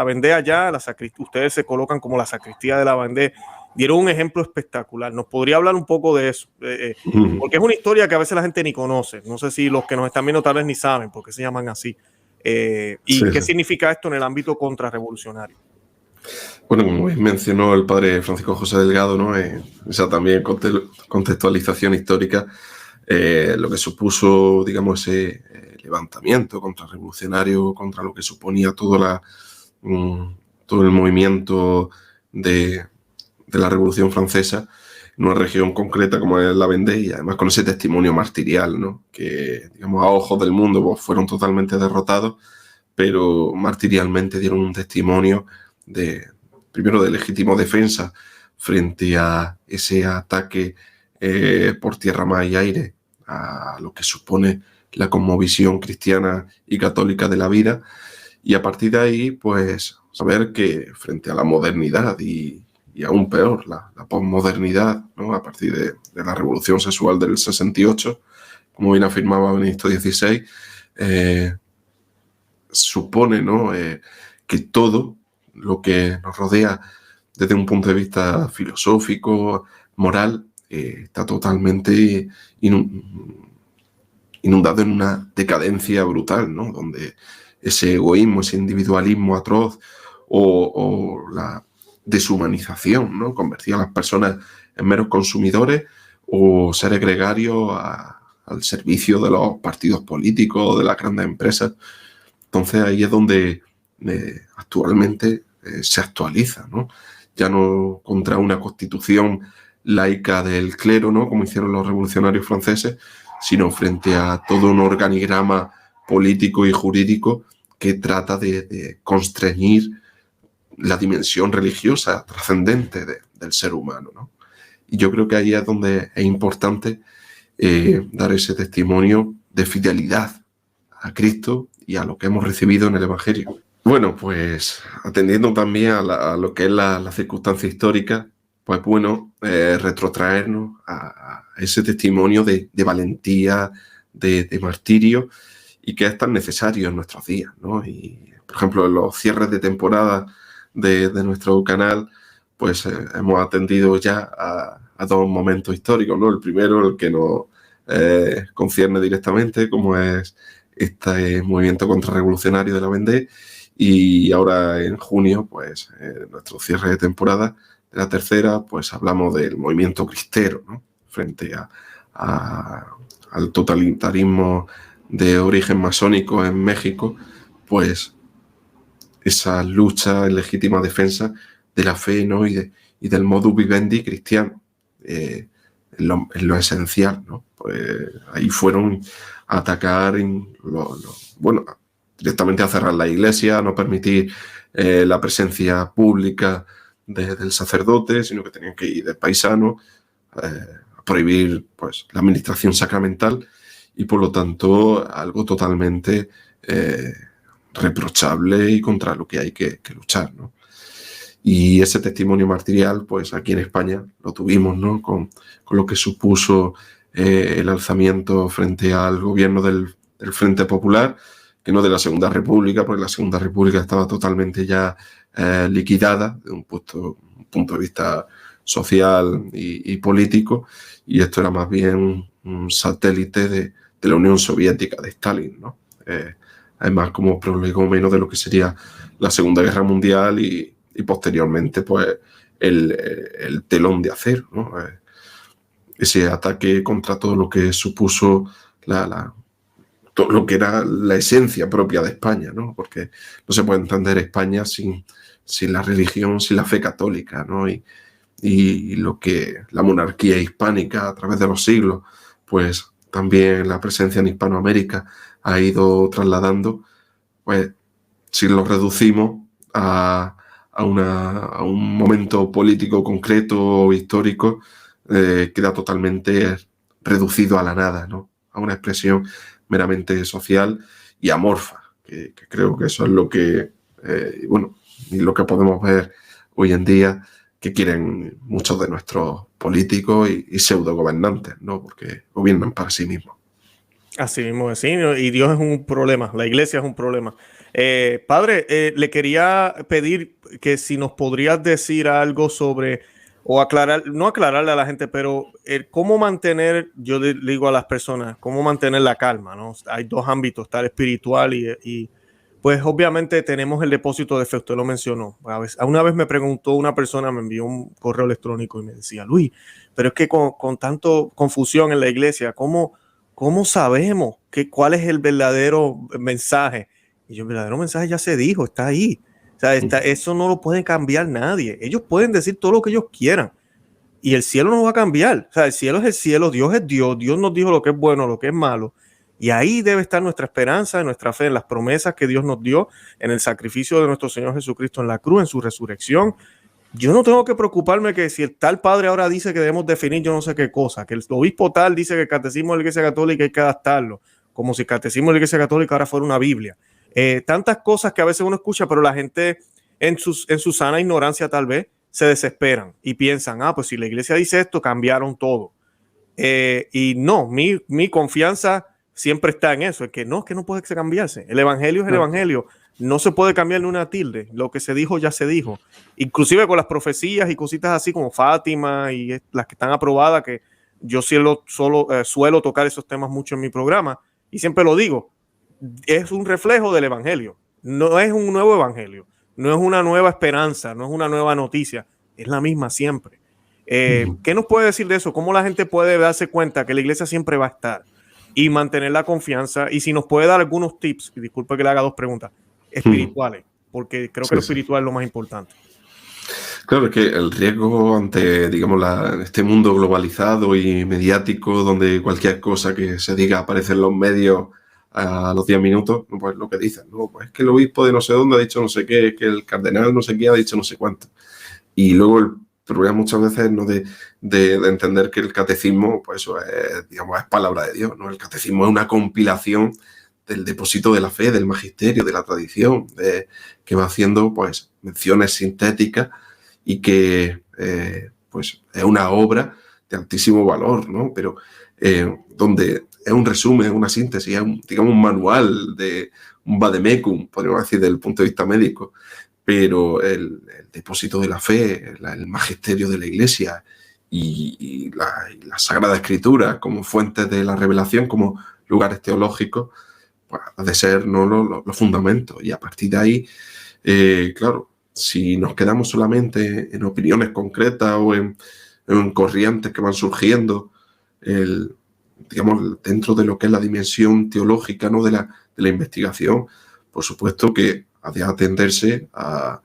Vendée allá, ustedes se colocan como la sacristía de la Vendée. Dieron un ejemplo espectacular. ¿Nos podría hablar un poco de eso? Porque es una historia que a veces la gente ni conoce. No sé si los que nos están viendo tal vez ni saben por qué se llaman así. ¿Qué significa esto en el ámbito contrarrevolucionario? Bueno, como mencionó el padre Francisco José Delgado, ¿no? Esa también contextualización histórica, lo que supuso, digamos, ese levantamiento contrarrevolucionario contra lo que suponía todo el movimiento de la Revolución Francesa en una región concreta como es la Vendée, y además con ese testimonio martirial, ¿no? Que, digamos, a ojos del mundo pues, fueron totalmente derrotados, pero martirialmente dieron un testimonio primero de legítima defensa frente a ese ataque por tierra, mar y aire a lo que supone la cosmovisión cristiana y católica de la vida, y a partir de ahí pues saber que frente a la modernidad y aún peor, la posmodernidad, ¿no? A partir de la revolución sexual del 68, como bien afirmaba Benedicto XVI, supone, ¿no? Que todo lo que nos rodea desde un punto de vista filosófico, moral, está totalmente inundado en una decadencia brutal, ¿no? Donde ese egoísmo, ese individualismo atroz o la deshumanización, ¿no? Convertía a las personas en meros consumidores o seres gregarios al servicio de los partidos políticos, de las grandes empresas. Entonces ahí es donde actualmente se actualiza, ¿no? Ya no contra una constitución laica del clero, ¿no? Como hicieron los revolucionarios franceses, sino frente a todo un organigrama político y jurídico que trata de constreñir la dimensión religiosa trascendente del ser humano, ¿no? Y yo creo que ahí es donde es importante dar ese testimonio de fidelidad a Cristo y a lo que hemos recibido en el Evangelio. Bueno, pues atendiendo también a lo que es la circunstancia histórica, pues bueno, retrotraernos a ese testimonio de valentía, de martirio, y que es tan necesario en nuestros días, ¿no? Y, por ejemplo, en los cierres de temporada de nuestro canal, pues hemos atendido ya a dos momentos históricos, ¿no? El primero, el que nos concierne directamente, como es este movimiento contrarrevolucionario de la Vendée, Y ahora en junio, pues nuestro cierre de temporada de la tercera, pues hablamos del movimiento cristero, ¿no? Frente al totalitarismo de origen masónico en México, pues esa lucha en legítima defensa de la fe, ¿no? y del modus vivendi cristiano, en lo esencial, ¿no? Pues ahí fueron a atacar, bueno, directamente a cerrar la iglesia, a no permitir la presencia pública del sacerdote, sino que tenían que ir de paisano, a prohibir, pues, la administración sacramental, y por lo tanto algo totalmente reprochable y contra lo que hay que luchar, ¿no? Y ese testimonio martirial, pues aquí en España lo tuvimos, ¿no? Con lo que supuso el alzamiento frente al gobierno del Frente Popular, que no de la Segunda República, porque la Segunda República estaba totalmente ya liquidada desde un punto de vista social y político, y esto era más bien un satélite de la Unión Soviética, de Stalin, ¿no? Además, como prolegómeno de lo que sería la Segunda Guerra Mundial y posteriormente, pues, el telón de acero, ¿no? Ese ataque contra todo lo que supuso todo lo que era la esencia propia de España, ¿no? Porque no se puede entender España sin la religión, sin la fe católica, ¿no? Y lo que la monarquía hispánica a través de los siglos, pues también la presencia en Hispanoamérica ha ido trasladando, pues si lo reducimos a un momento político concreto o histórico, queda totalmente reducido a la nada, ¿no? A una expresión meramente social y amorfa, que creo que eso es lo que, bueno, y lo que podemos ver hoy en día que quieren muchos de nuestros políticos y pseudo gobernantes, ¿no? Porque gobiernan para sí mismos. Así mismo, sí, y Dios es un problema, la iglesia es un problema. Padre, le quería pedir que si nos podrías decir algo sobre, o aclarar, no aclararle a la gente, pero cómo mantener, yo le digo a las personas, cómo mantener la calma, ¿no? Hay dos ámbitos, está el espiritual y pues obviamente tenemos el depósito de fe, usted lo mencionó. Una vez me preguntó una persona, me envió un correo electrónico y me decía, Luis, pero es que con tanto confusión en la iglesia, ¿cómo sabemos cuál es el verdadero mensaje? Y yo, el verdadero mensaje ya se dijo, está ahí. O sea, eso no lo puede cambiar nadie. Ellos pueden decir todo lo que ellos quieran y el cielo no va a cambiar. O sea, el cielo es el cielo, Dios es Dios, Dios nos dijo lo que es bueno, lo que es malo. Y ahí debe estar nuestra esperanza, nuestra fe en las promesas que Dios nos dio, en el sacrificio de nuestro Señor Jesucristo en la cruz, en su resurrección. Yo no tengo que preocuparme que si el tal padre ahora dice que debemos definir yo no sé qué cosa, que el obispo tal dice que el catecismo de la Iglesia Católica hay que adaptarlo, como si el catecismo de la Iglesia Católica ahora fuera una Biblia. Tantas cosas que a veces uno escucha, pero la gente en su sana ignorancia tal vez se desesperan y piensan, pues si la iglesia dice esto, cambiaron todo. Y no, mi confianza siempre está en eso, es que no puede cambiarse. El evangelio es el evangelio. No se puede cambiar ni una tilde. Lo que se dijo ya se dijo. Inclusive con las profecías y cositas así como Fátima y las que están aprobadas, que yo suelo tocar esos temas mucho en mi programa y siempre lo digo, es un reflejo del evangelio. No es un nuevo evangelio, no es una nueva esperanza, no es una nueva noticia, es la misma siempre. ¿Qué nos puede decir de eso? ¿Cómo la gente puede darse cuenta que la iglesia siempre va a estar y mantener la confianza? Y si nos puede dar algunos tips, y disculpe que le haga dos preguntas, espirituales, porque creo que lo espiritual es lo más importante. Claro, es que el riesgo ante, digamos, este mundo globalizado y mediático, donde cualquier cosa que se diga aparece en los medios a los 10 minutos, pues lo que dicen, ¿no? Pues es que el obispo de no sé dónde ha dicho no sé qué, que el cardenal no sé qué ha dicho no sé cuánto. Y luego el problema muchas veces, ¿no? de entender que el catecismo, pues eso es, digamos, es palabra de Dios, ¿no? El catecismo es una compilación del depósito de la fe, del magisterio, de la tradición, que va haciendo, pues, menciones sintéticas y que, pues, es una obra de altísimo valor, ¿no? Pero donde es un resumen, una síntesis, es digamos, un manual, un vademecum, podríamos decir, desde el punto de vista médico. Pero el depósito de la fe, el magisterio de la Iglesia y la Sagrada Escritura como fuentes de la revelación, como lugares teológicos, pues, ha de ser, ¿no?, los fundamentos. Y a partir de ahí, claro, si nos quedamos solamente en opiniones concretas o en corrientes que van surgiendo, digamos, dentro de lo que es la dimensión teológica, ¿no?, de la investigación, por supuesto que ha de atenderse a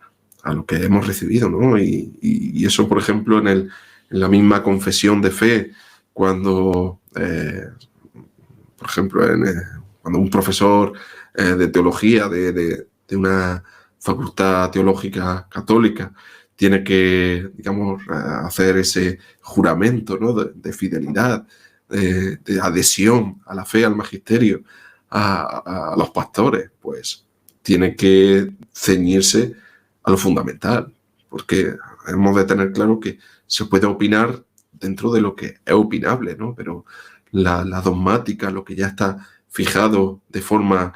lo que hemos recibido, ¿no? Y eso, por ejemplo, en la misma confesión de fe, cuando, por ejemplo, cuando un profesor de teología de una facultad teológica católica tiene que, digamos, hacer ese juramento, ¿no?, de fidelidad, de adhesión a la fe, al magisterio, a los pastores, pues tiene que ceñirse a lo fundamental, porque hemos de tener claro que se puede opinar dentro de lo que es opinable, ¿no? Pero la dogmática, lo que ya está fijado de forma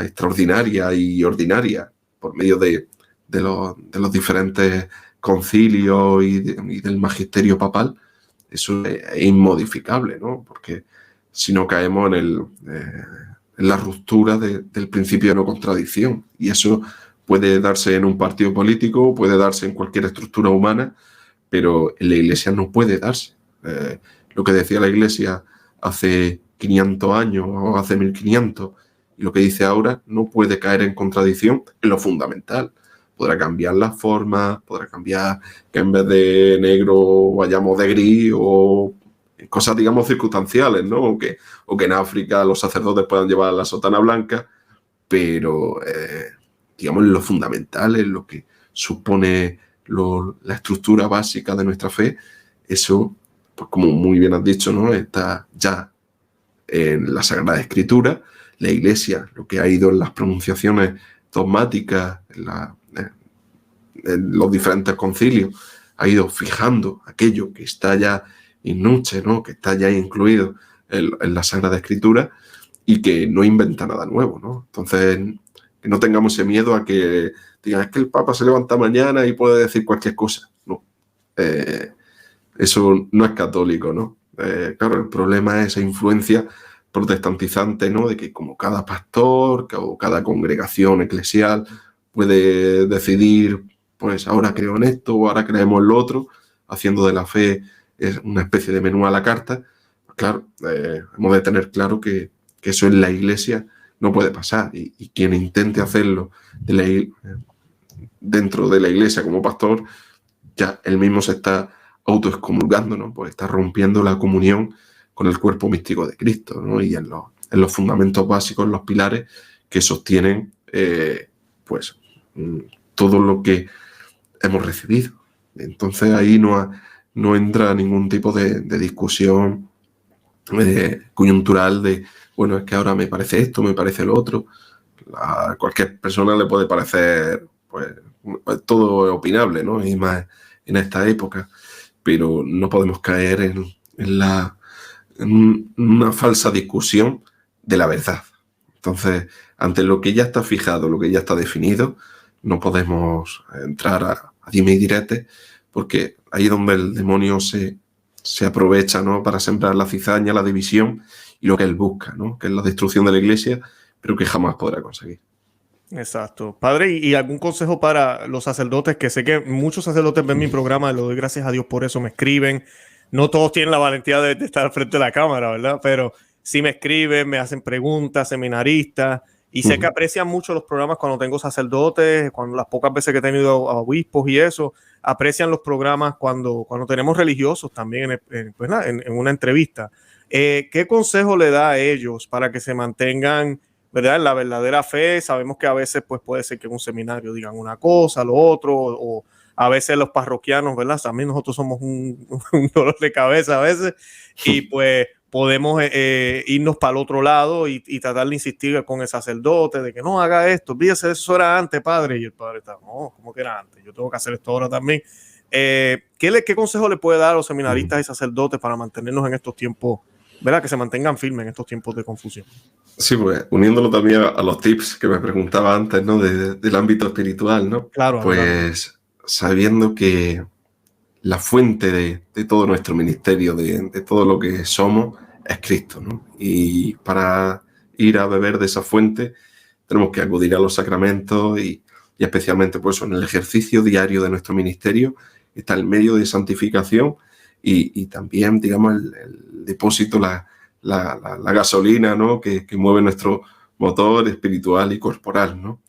extraordinaria y ordinaria por medio de los diferentes concilios y del magisterio papal, eso es inmodificable, ¿no? Porque si no caemos en la ruptura del principio de no contradicción. Y eso puede darse en un partido político, puede darse en cualquier estructura humana, pero en la Iglesia no puede darse. Lo que decía la Iglesia hace 500 años o hace 1500 y lo que dice ahora no puede caer en contradicción en lo fundamental. Podrá cambiar la forma, podrá cambiar que en vez de negro vayamos de gris o cosas, digamos, circunstanciales, ¿no? O que en África los sacerdotes puedan llevar la sotana blanca, pero, digamos, lo fundamental, en lo que supone la estructura básica de nuestra fe, eso, pues como muy bien has dicho, ¿no?, está ya en la Sagrada Escritura. La Iglesia, lo que ha ido en las pronunciaciones dogmáticas, en los diferentes concilios, ha ido fijando aquello que está ya in nuce, ¿no?, que está ya incluido en la Sagrada Escritura y que no inventa nada nuevo, ¿no? Entonces, que no tengamos ese miedo a que digan, es que el Papa se levanta mañana y puede decir cualquier cosa. No. Eso no es católico, ¿no? Claro, el problema es esa influencia protestantizante, ¿no?, de que como cada pastor o cada congregación eclesial puede decidir, pues ahora creo en esto o ahora creemos en lo otro, haciendo de la fe una especie de menú a la carta. Claro, hemos de tener claro que eso en la Iglesia no puede pasar, y quien intente hacerlo dentro de la Iglesia como pastor, ya él mismo se está autoexcomulgando, ¿no?, pues está rompiendo la comunión con el cuerpo místico de Cristo, ¿no?, y en los fundamentos básicos, en los pilares que sostienen, pues, todo lo que hemos recibido. Entonces ahí no entra ningún tipo de discusión coyuntural de, bueno, es que ahora me parece esto, me parece lo otro. A cualquier persona le puede parecer, pues todo es opinable, ¿no?, y más en esta época, pero no podemos caer en una falsa discusión de la verdad. Entonces, ante lo que ya está fijado, lo que ya está definido, no podemos entrar a dime y direte, porque ahí es donde el demonio se aprovecha, ¿no?, para sembrar la cizaña, la división y lo que él busca, ¿no?, que es la destrucción de la Iglesia, pero que jamás podrá conseguir. Exacto. Padre, ¿y algún consejo para los sacerdotes? Que sé que muchos sacerdotes ven mi programa, le doy gracias a Dios por eso, me escriben. No todos tienen la valentía de estar al frente de la cámara, ¿verdad? Pero sí me escriben, me hacen preguntas, seminaristas, y sé que aprecian mucho los programas cuando tengo sacerdotes, cuando las pocas veces que he tenido a obispos y eso, aprecian los programas cuando tenemos religiosos también en una entrevista. ¿Qué consejo le da a ellos para que se mantengan, ¿verdad?, en la verdadera fe? Sabemos que a veces pues, puede ser que en un seminario digan una cosa, lo otro, o a veces los parroquianos, ¿verdad? También nosotros somos un dolor de cabeza a veces, y pues podemos irnos para el otro lado y tratar de insistir con el sacerdote de que no haga esto, fíjese, eso era antes, padre, y el padre está, no, ¿cómo que era antes? Yo tengo que hacer esto ahora también. ¿Qué consejo le puede dar a los seminaristas y sacerdotes para mantenernos en estos tiempos, ¿verdad?, que se mantengan firmes en estos tiempos de confusión? Sí, pues uniéndolo también a los tips que me preguntaba antes, ¿no?, del ámbito espiritual, ¿no? Claro. Pues sabiendo que la fuente de todo nuestro ministerio, de todo lo que somos, es Cristo, ¿no? Y ir a beber de esa fuente, tenemos que acudir a los sacramentos y especialmente pues, en el ejercicio diario de nuestro ministerio está el medio de santificación y también, digamos, el depósito, la gasolina, ¿no? que mueve nuestro motor espiritual y corporal, ¿no?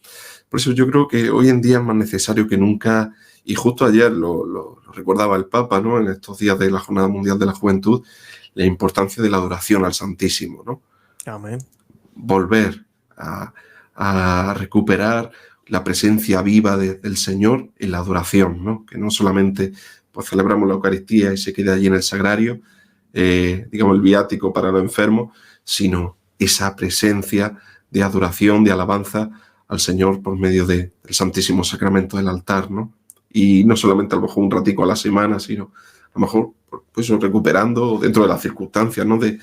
Por eso yo creo que hoy en día es más necesario que nunca, y justo ayer lo recordaba el Papa, ¿no? En estos días de la Jornada Mundial de la Juventud, la importancia de la adoración al Santísimo, ¿no? Amén. Volver a recuperar la presencia viva del Señor en la adoración, ¿no? Que no solamente pues, celebramos la Eucaristía y se queda allí en el sagrario, digamos el viático para los enfermos, sino esa presencia de adoración, de alabanza al Señor por medio del Santísimo Sacramento del altar, ¿no? Y no solamente a lo mejor un ratico a la semana, sino a lo mejor pues, recuperando dentro de las circunstancias, ¿no? de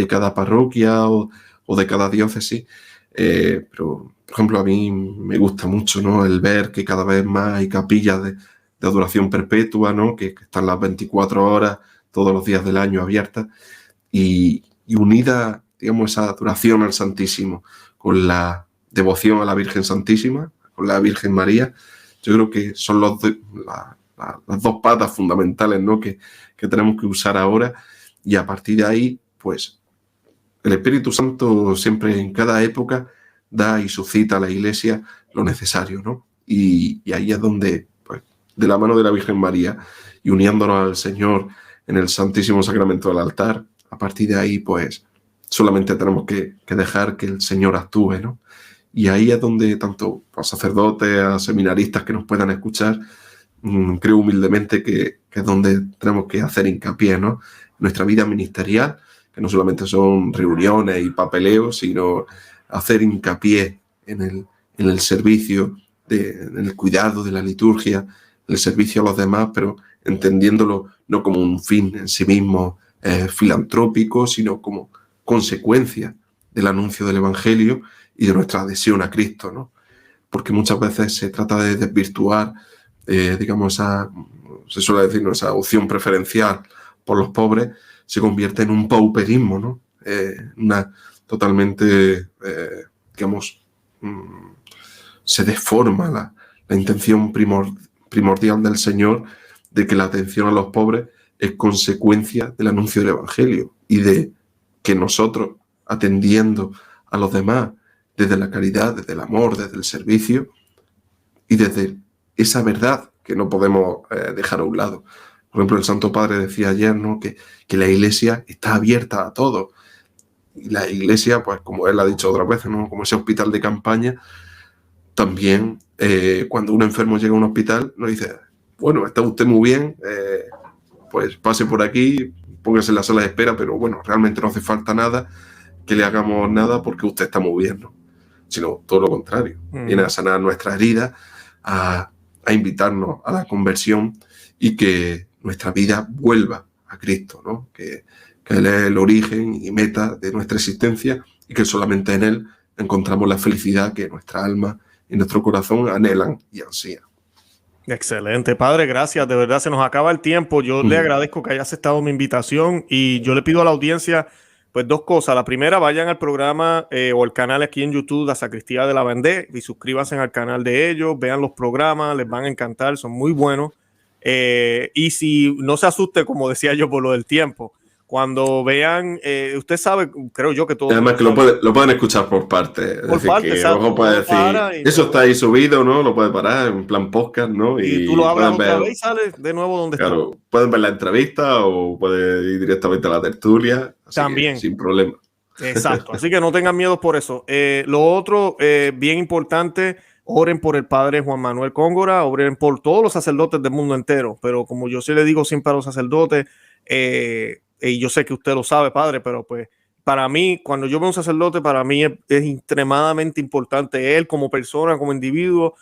cada parroquia o de cada diócesis. Pero, por ejemplo, a mí me gusta mucho, ¿no? El ver que cada vez más hay capillas de adoración perpetua, ¿no? Que están las 24 horas, todos los días del año abiertas y unida, digamos, esa adoración al Santísimo con la devoción a la Virgen Santísima, con la Virgen María. Yo creo que son las dos patas fundamentales, ¿no? que tenemos que usar ahora y a partir de ahí, pues, el Espíritu Santo siempre en cada época da y suscita a la Iglesia lo necesario, ¿no? Y ahí es donde, pues, de la mano de la Virgen María y uniéndonos al Señor en el Santísimo Sacramento del altar, a partir de ahí, pues, solamente tenemos que dejar que el Señor actúe, ¿no? Y ahí es donde tanto a sacerdotes, a seminaristas que nos puedan escuchar, creo humildemente que es donde tenemos que hacer hincapié, ¿no? Nuestra vida ministerial, que no solamente son reuniones y papeleos, sino hacer hincapié en el servicio, en el cuidado de la liturgia, en el servicio a los demás, pero entendiéndolo no como un fin en sí mismo filantrópico, sino como consecuencia del anuncio del Evangelio y de nuestra adhesión a Cristo, ¿no? Porque muchas veces se trata de desvirtuar, digamos, se suele decir, ¿no? Esa opción preferencial por los pobres se convierte en un pauperismo, ¿no? Totalmente, digamos, se deforma la intención primordial del Señor de que la atención a los pobres es consecuencia del anuncio del Evangelio y de que nosotros, atendiendo a los demás desde la caridad, desde el amor, desde el servicio y desde esa verdad que no podemos dejar a un lado. Por ejemplo, el Santo Padre decía ayer, ¿no? que la Iglesia está abierta a todos. Y la Iglesia, pues como él ha dicho otras veces, ¿no? Como ese hospital de campaña, también cuando un enfermo llega a un hospital, nos dice, bueno, está usted muy bien, pues pase por aquí, póngase en la sala de espera, pero bueno, realmente no hace falta nada, que le hagamos nada porque usted está muy bien, ¿no? Sino todo lo contrario. Viene a sanar nuestras heridas, a invitarnos a la conversión y que nuestra vida vuelva a Cristo, ¿no? Que Él es el origen y meta de nuestra existencia y que solamente en Él encontramos la felicidad que nuestra alma y nuestro corazón anhelan y ansían. Excelente, padre, gracias. De verdad, se nos acaba el tiempo. Yo le agradezco que haya aceptado mi invitación y yo le pido a la audiencia, pues, dos cosas. La primera, vayan al programa o el canal aquí en YouTube, La Sacristía de la Vendée, y suscríbanse al canal de ellos, vean los programas, les van a encantar, son muy buenos. Y si no se asuste, como decía yo, por lo del tiempo, cuando vean, usted sabe, creo yo que todo. Además que lo pueden escuchar por partes. Por parte, exacto. Puede decir, eso está ahí subido, ¿no? Lo puede parar en plan podcast, ¿no? Y tú lo hablas otra vez y sales de nuevo donde está. Claro, pueden ver la entrevista o puede ir directamente a la tertulia. También. Sin problema. Exacto. Así que no tengan miedo por eso. Lo otro, bien importante, oren por el padre Juan Manuel Cóngora, oren por todos los sacerdotes del mundo entero. Pero como yo sí le digo siempre a los sacerdotes, y yo sé que usted lo sabe, padre, pero pues para mí, cuando yo veo un sacerdote, para mí es extremadamente importante él como persona, como individuo,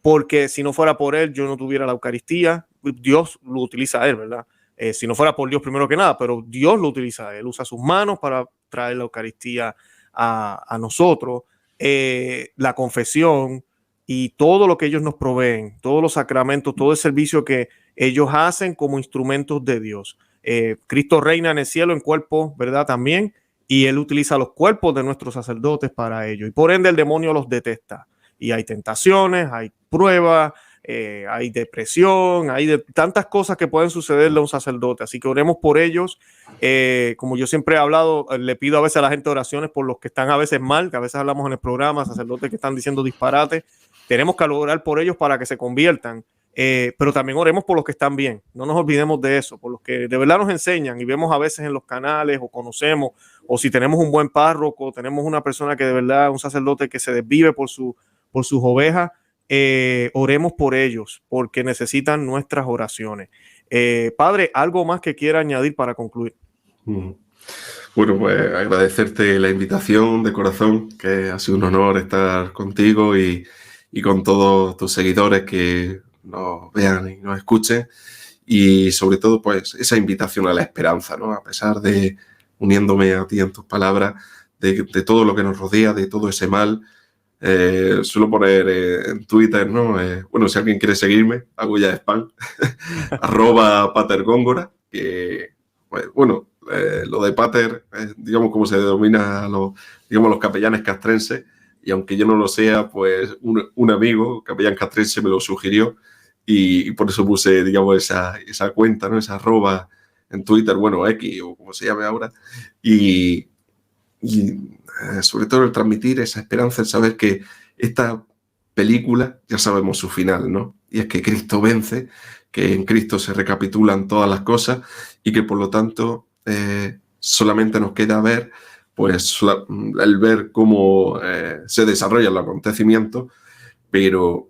porque si no fuera por él, yo no tuviera la Eucaristía. Dios lo utiliza a él, ¿verdad? Si no fuera por Dios primero que nada, pero Dios lo utiliza a él, usa sus manos para traer la Eucaristía a nosotros, la confesión y todo lo que ellos nos proveen, todos los sacramentos, todo el servicio que ellos hacen como instrumentos de Dios. Cristo reina en el cielo en cuerpo, ¿verdad? También. y él utiliza los cuerpos de nuestros sacerdotes para ello. Y por ende el demonio los detesta. Y hay tentaciones, hay pruebas, hay depresión, hay tantas cosas que pueden sucederle a un sacerdote. Así que oremos por ellos. Como yo siempre he hablado, le pido a veces a la gente oraciones por los que están a veces mal, que a veces hablamos en el programa, sacerdotes que están diciendo disparates. Tenemos que orar por ellos para que se conviertan. Pero también oremos por los que están bien. No nos olvidemos de eso, por los que de verdad nos enseñan y vemos a veces en los canales o conocemos, o si tenemos un buen párroco, tenemos una persona que de verdad, un sacerdote que se desvive por sus ovejas. Oremos por ellos porque necesitan nuestras oraciones. Padre, ¿algo más que quiera añadir para concluir? Bueno, pues agradecerte la invitación de corazón, que ha sido un honor estar contigo y con todos tus seguidores que nos vean y nos escuchen, y sobre todo pues esa invitación a la esperanza, ¿no? A pesar de, uniéndome a ti en tus palabras, de todo lo que nos rodea, de todo ese mal. Suelo poner en Twitter, ¿no? Bueno, si alguien quiere seguirme, hago ya spam, @patergóngora, que, pues, bueno, lo de pater, digamos como se denomina a los capellanes castrenses, y aunque yo no lo sea, pues un amigo, capellán castrense, me lo sugirió, y por eso puse, digamos, esa cuenta, ¿no? Esa @ en Twitter, bueno, X, o como se llame ahora, y sobre todo el transmitir esa esperanza, el saber que esta película ya sabemos su final, ¿no? Y es que Cristo vence, que en Cristo se recapitulan todas las cosas y que por lo tanto solamente nos queda ver, pues el ver cómo se desarrollan los acontecimientos, pero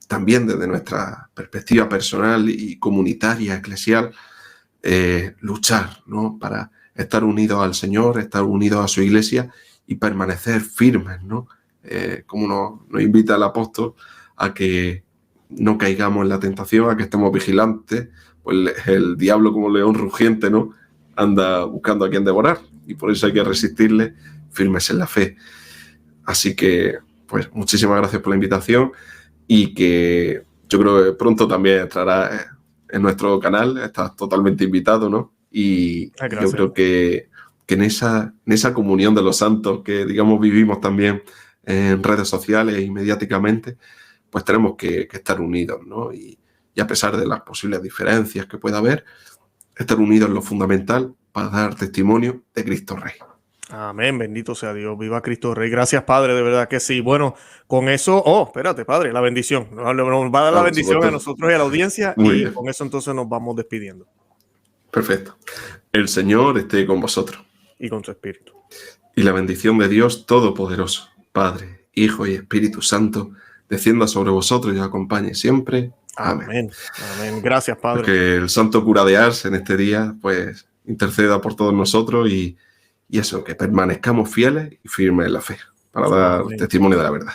también desde nuestra perspectiva personal y comunitaria, eclesial, luchar, ¿no? Para estar unidos al Señor, estar unidos a su iglesia y permanecer firmes, ¿no? Como nos invita el apóstol a que no caigamos en la tentación, a que estemos vigilantes, pues el diablo, como león rugiente, ¿no? Anda buscando a quien devorar, y por eso hay que resistirle firmes en la fe. Así que, pues, muchísimas gracias por la invitación, y que yo creo que pronto también estará en nuestro canal. Estás totalmente invitado, ¿no? Y yo creo que en esa comunión de los santos que, digamos, vivimos también en redes sociales y mediáticamente, pues tenemos que estar unidos, ¿no? Y a pesar de las posibles diferencias que pueda haber, estar unidos es lo fundamental para dar testimonio de Cristo Rey. Amén, bendito sea Dios, viva Cristo Rey. Gracias, Padre, de verdad que sí. Bueno, con eso, espérate, Padre, la bendición. Nos va a dar la bendición a nosotros y a la audiencia. Muy bien. Con eso entonces nos vamos despidiendo. Perfecto. El Señor esté con vosotros. Y con su espíritu. Y la bendición de Dios Todopoderoso, Padre, Hijo y Espíritu Santo, descienda sobre vosotros y os acompañe siempre. Amén. Amén. Amén. Gracias, Padre. Que el Santo Cura de Ars en este día, pues, interceda por todos nosotros y eso, que permanezcamos fieles y firmes en la fe para dar testimonio de la verdad.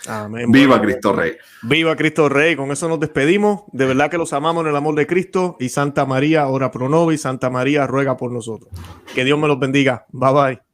Amén. ¡Viva Cristo Rey! ¡Viva Cristo Rey! Con eso nos despedimos. De verdad que los amamos en el amor de Cristo, y Santa María, ora pro nobis, Santa María, ruega por nosotros. Que Dios me los bendiga. Bye bye.